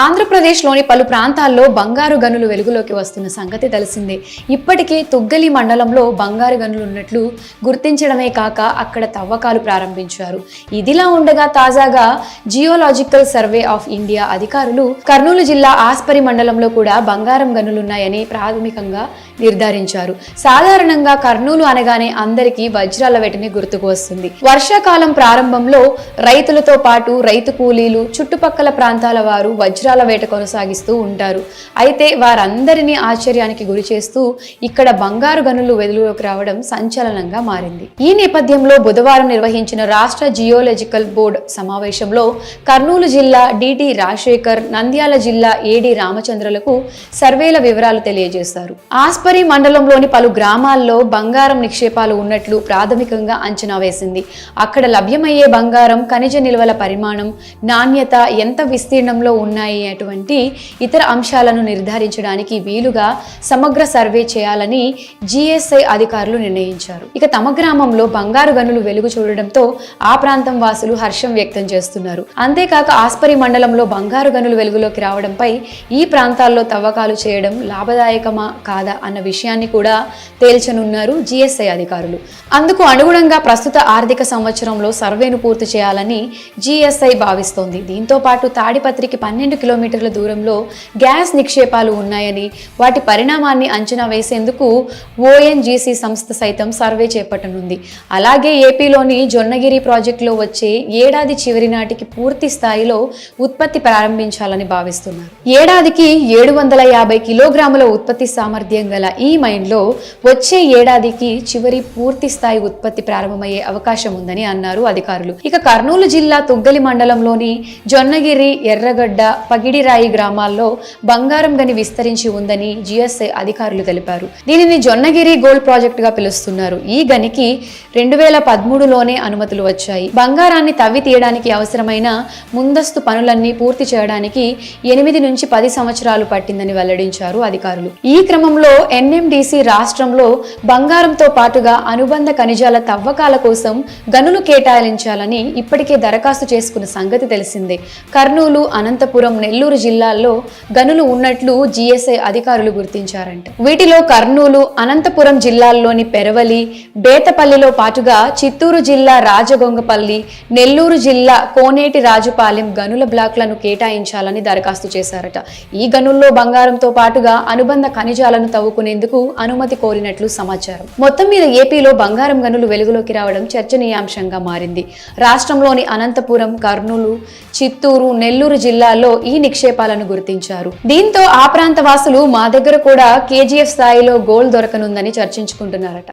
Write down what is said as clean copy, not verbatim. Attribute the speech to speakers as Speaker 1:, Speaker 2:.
Speaker 1: ఆంధ్రప్రదేశ్లోని పలు ప్రాంతాల్లో బంగారు గనులు వెలుగులోకి వస్తున్న సంగతి తెలిసిందే. ఇప్పటికే తుగ్గలి మండలంలో బంగారు గనులు ఉన్నట్లు గుర్తించడమే కాక అక్కడ తవ్వకాలు ప్రారంభించారు. ఇదిలా ఉండగా తాజాగా జియోలాజికల్ సర్వే ఆఫ్ ఇండియా అధికారులు కర్నూలు జిల్లా ఆస్పరి మండలంలో కూడా బంగారం గనులున్నాయని ప్రాథమికంగా నిర్ధారించారు. సాధారణంగా కర్నూలు అనగానే అందరికీ వజ్రాల వేటనే గుర్తుకు వస్తుంది. వర్షాకాలం ప్రారంభంలో రైతులతో పాటు రైతు కూలీలు, చుట్టుపక్కల ప్రాంతాల వారు వజ్రాల వేట కొనసాగిస్తూ ఉంటారు. అయితే వారందరినీ ఆశ్చర్యానికి గురి చేస్తూ ఇక్కడ బంగారు గనులు వెలుగులోకి రావడం సంచలనంగా మారింది. ఈ నేపథ్యంలో బుధవారం నిర్వహించిన రాష్ట్ర జియోలాజికల్ బోర్డు సమావేశంలో కర్నూలు జిల్లా డిటి రాజశేఖర్, నంద్యాల జిల్లా ఏడి రామచంద్రలకు సర్వేల వివరాలు తెలియజేశారు. ఆస్పరి మండలంలోని పలు గ్రామాల్లో బంగారం నిక్షేపాలు ఉన్నట్లు ప్రాథమికంగా అంచనా వేసింది. అక్కడ లభ్యమయ్యే బంగారం, ఖనిజ నిల్వల పరిమాణం, నాణ్యత, ఎంత విస్తీర్ణంలో ఉన్నాయి అటువంటి ఇతర అంశాలను నిర్ధారించడానికి వీలుగా సమగ్ర సర్వే చేయాలని జిఎస్ఐ అధికారులు నిర్ణయించారు. ఇక తమ గ్రామంలో బంగారు గనులు వెలుగు చూడడంతో ఆ ప్రాంతం వాసులు హర్షం వ్యక్తం చేస్తున్నారు. అంతేకాక ఆస్పరి మండలంలో బంగారు గనులు వెలుగులోకి రావడంపై ఈ ప్రాంతాల్లో తవ్వకాలు చేయడం లాభదాయకమా కాదా అన్న విషయాన్ని కూడా తేల్చనున్నారు జిఎస్ఐ అధికారులు. అందుకు అనుగుణంగా ప్రస్తుత ఆర్థిక సంవత్సరంలో సర్వేను పూర్తి చేయాలని జిఎస్ఐ భావిస్తోంది. దీంతో పాటు తాడిపత్రికి 12 కిలోమీటర్ల దూరంలో గ్యాస్ నిక్షేపాలు ఉన్నాయని, వాటి పరిణామాన్ని అంచనా వేసేందుకు ఓఎన్జీసీ సంస్థ సైతం సర్వే చేపట్టనుంది. అలాగే ఏపీలోని జొన్నగిరి ప్రాజెక్టులో వచ్చే ఏడాది చివరి నాటికి పూర్తి స్థాయిలో ఉత్పత్తి ప్రారంభించాలని భావిస్తున్నారు. ఏడాదికి 750 కిలోగ్రాముల ఉత్పత్తి సామర్థ్యం గల ఈ మైన్లో వచ్చే ఏడాదికి చివరి పూర్తి స్థాయి ఉత్పత్తి ప్రారంభమయ్యే అవకాశం ఉందని అన్నారు అధికారులు. ఇక కర్నూలు జిల్లా తుగ్గలి మండలంలోని జొన్నగిరి, ఎర్రగడ్డ, పగిడిరాయి గ్రామాల్లో బంగారం గని విస్తరించి ఉందని జిఎస్ఐ అధికారులు తెలిపారు. దీనిని జొన్నగిరి గోల్డ్ ప్రాజెక్ట్ గా పిలుస్తున్నారు. ఈ గనికి 2013లోనే అనుమతులు వచ్చాయి. బంగారాన్ని తవ్వి తీయడానికి అవసరమైన ముందస్తు పనులన్నీ పూర్తి చేయడానికి 8 నుంచి 10 సంవత్సరాలు పట్టిందని వెల్లడించారు అధికారులు. ఈ క్రమంలో ఎన్ఎండిసి రాష్ట్రంలో బంగారంతో పాటుగా అనుబంధ ఖనిజాల తవ్వకాల కోసం గనులు కేటాయించాలని ఇప్పటికే దరఖాస్తు చేసుకున్న సంగతి తెలిసిందే. కర్నూలు, అనంతపురం, నెల్లూరు జిల్లాల్లో గనులు ఉన్నట్లు జిఎస్ఐ అధికారులు గుర్తించారంట. వీటిలో కర్నూలు, అనంతపురం జిల్లాల్లోని పెరవలి, బేతపల్లిలో పాటుగా చిత్తూరు జిల్లా రాజగొంగపల్లి, నెల్లూరు జిల్లా కోనేటి రాజుపాలెం గనుల బ్లాక్లను కేటాయించాలని దరఖాస్తు చేశారట. ఈ గనుల్లో బంగారంతో పాటుగా అనుబంధ ఖనిజాలను తవ్వుకునేందుకు అనుమతి కోరినట్లు సమాచారం. మొత్తం మీద ఏపీలో బంగారం గనులు వెలుగులోకి రావడం చర్చనీయాంశంగా మారింది. రాష్ట్రంలోని అనంతపురం, కర్నూలు, చిత్తూరు, నెల్లూరు జిల్లాల్లో ఈ నిక్షేపాలను గుర్తించారు. దీంతో ఆ ప్రాంత వాసులు మా దగ్గర కూడా కేజీఎఫ్ స్థాయిలో గోల్డ్ దొరకనుందని చర్చించుకుంటున్నారట.